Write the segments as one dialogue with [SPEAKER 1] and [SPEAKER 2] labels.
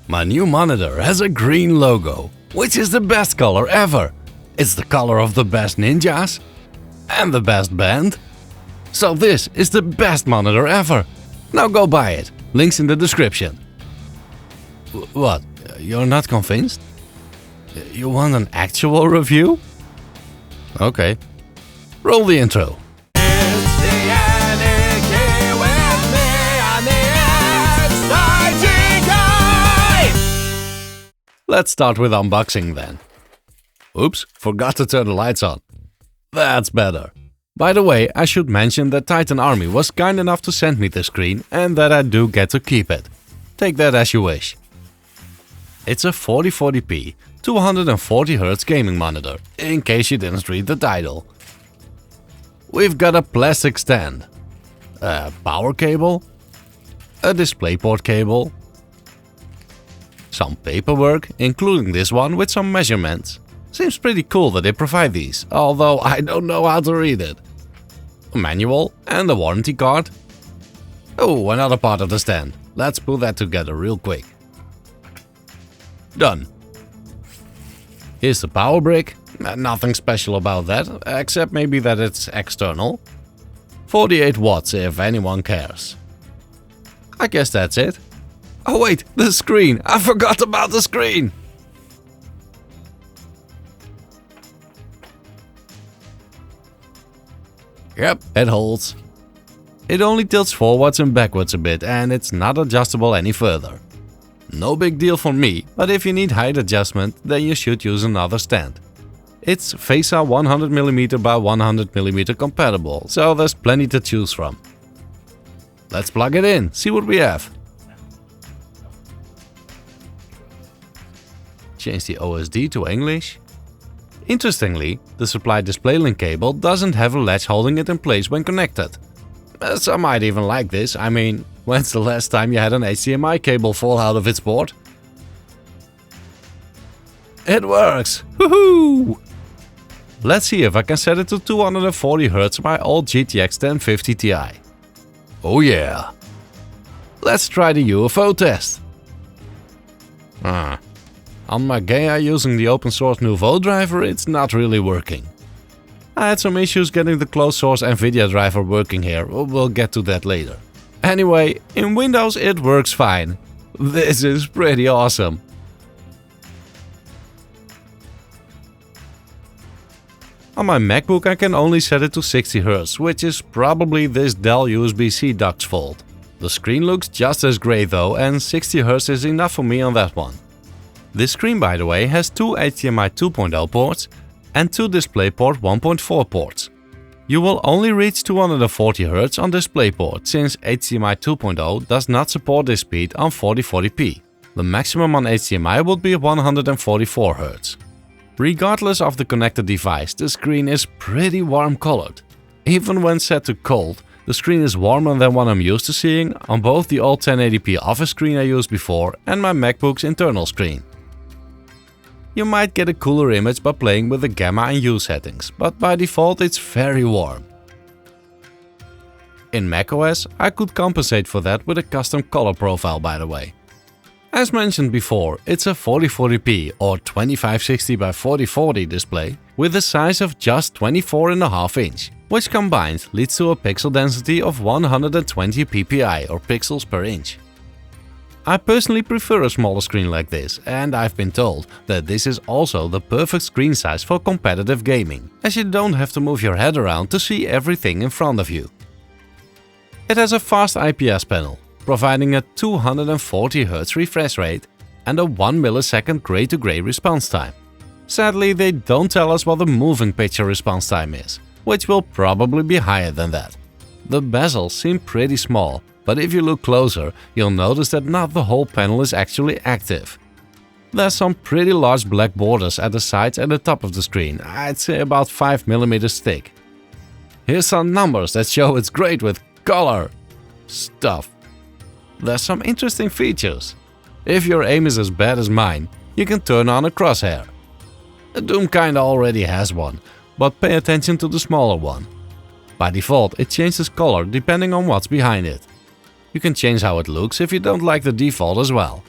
[SPEAKER 1] My new monitor has a green logo, which is the best color ever. It's the color of the best ninjas and the best band. So this is the best monitor ever. Now go buy it. Links in the description. What? You're not convinced? You want an actual review? Okay. Roll the intro. Let's start with unboxing then. Oops, forgot to turn the lights on. That's better. By the way, I should mention that TitanArmy was kind enough to send me the screen and that I do get to keep it. Take that as you wish. It's a 4040p 240Hz gaming monitor, in case you didn't read the title. We've got a plastic stand, a power cable, a DisplayPort cable, some paperwork, including this one with some measurements. Seems pretty cool that they provide these, although I don't know how to read it. A manual and a warranty card. Oh, another part of the stand. Let's put that together real quick. Done. Here's the power brick. Nothing special about that, except maybe that it's external. 48 watts if anyone cares. I guess that's it. Oh wait, the screen! I forgot about the screen! Yep, it holds. It only tilts forwards and backwards a bit and it's not adjustable any further. No big deal for me, but if you need height adjustment, then you should use another stand. It's FESA 100mm by 100mm compatible, so there's plenty to choose from. Let's plug it in, see what we have. Change the OSD to English. Interestingly, the supply display link cable doesn't have a latch holding it in place when connected. Some might even like this. I mean, when's the last time you had an HDMI cable fall out of its port? It works! Woohoo! Let's see if I can set it to 240Hz my old GTX 1050 Ti. Oh yeah! Let's try the UFO test. On my Gaia using the open source Nouveau driver, it's not really working. I had some issues getting the closed source NVIDIA driver working here, we'll get to that later. Anyway, in Windows it works fine. This is pretty awesome. On my MacBook I can only set it to 60Hz, which is probably this Dell USB-C dock's fault. The screen looks just as great though, and 60Hz is enough for me on that one. This screen, by the way, has two HDMI 2.0 ports and two DisplayPort 1.4 ports. You will only reach 240Hz on DisplayPort, since HDMI 2.0 does not support this speed on 4040p. The maximum on HDMI would be 144Hz. Regardless of the connected device, the screen is pretty warm colored. Even when set to cold, the screen is warmer than what I'm used to seeing on both the old 1080p office screen I used before and my MacBook's internal screen. You might get a cooler image by playing with the gamma and hue settings, but by default it's very warm. In macOS, I could compensate for that with a custom color profile, by the way. As mentioned before, it's a 4040p or 2560 by 4040 display with a size of just 24.5 inch, which combined leads to a pixel density of 120 ppi or pixels per inch. I personally prefer a smaller screen like this, and I've been told that this is also the perfect screen size for competitive gaming, as you don't have to move your head around to see everything in front of you. It has a fast IPS panel, providing a 240Hz refresh rate and a 1 millisecond gray-to-gray response time. Sadly, they don't tell us what the moving picture response time is, which will probably be higher than that. The bezels seem pretty small, but if you look closer, you'll notice that not the whole panel is actually active. There's some pretty large black borders at the sides and the top of the screen, I'd say about 5mm thick. Here's some numbers that show it's great with color stuff. There's some interesting features. If your aim is as bad as mine, you can turn on a crosshair. Doom kinda already has one, but pay attention to the smaller one. By default, it changes color depending on what's behind it. You can change how it looks if you don't like the default as well.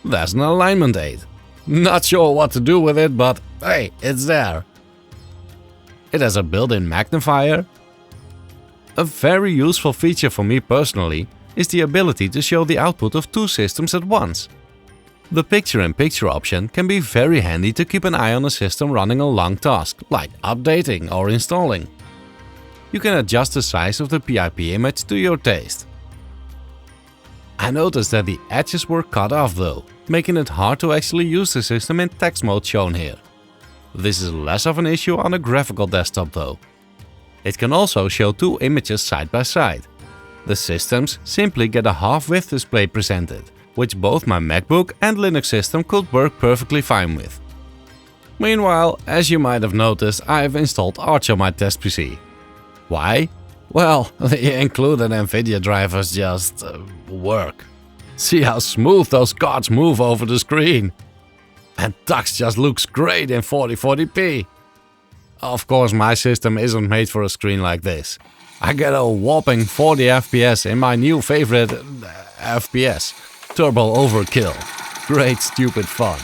[SPEAKER 1] there's an alignment aid. Not sure what to do with it, but hey, it's there. It has a built-in magnifier. A very useful feature for me personally is the ability to show the output of two systems at once. The picture-in-picture option can be very handy to keep an eye on a system running a long task, like updating or installing. You can adjust the size of the PIP image to your taste. I noticed that the edges were cut off though, making it hard to actually use the system in text mode shown here. This is less of an issue on a graphical desktop though. It can also show two images side by side. The systems simply get a half-width display presented, which both my MacBook and Linux system could work perfectly fine with. Meanwhile, as you might have noticed, I've installed Arch on my test PC. Why? Well, the included NVIDIA drivers just work. See how smooth those cards move over the screen. And Tux just looks great in 4040p. Of course, my system isn't made for a screen like this. I get a whopping 40 FPS in my new favorite FPS, Turbo Overkill. Great stupid fun.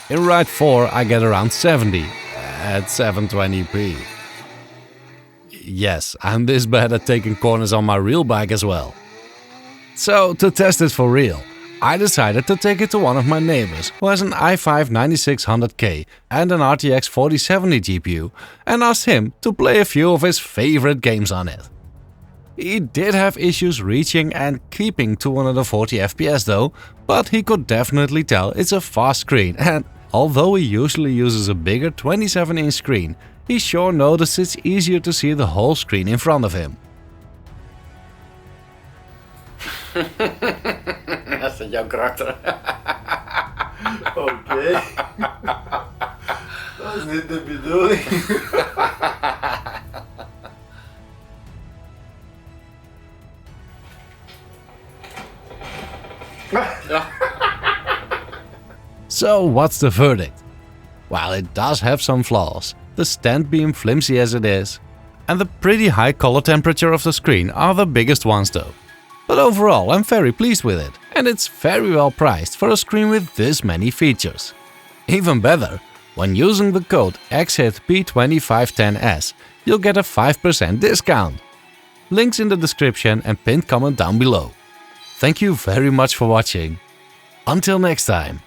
[SPEAKER 1] In Ride 4 I get around 70 at 720p. Yes, I'm this bad at taking corners on my real bike as well. So, to test it for real, I decided to take it to one of my neighbors who has an i5 9600K and an RTX 4070 GPU and asked him to play a few of his favorite games on it. He did have issues reaching and keeping 240 FPS though, but he could definitely tell it's a fast screen, and although he usually uses a bigger 27-inch screen, he sure noticed it's easier to see the whole screen in front of him.
[SPEAKER 2] Dat is jouw karakter. Oké. Dat is niet de bedoeling.
[SPEAKER 1] So what's the verdict? Well, it does have some flaws, the stand being flimsy as it is, and the pretty high color temperature of the screen are the biggest ones though. But overall I'm very pleased with it, and it's very well priced for a screen with this many features. Even better, when using the code P2510S, you'll get a 5% discount. Links in the description and pinned comment down below. Thank you very much for watching. Until next time.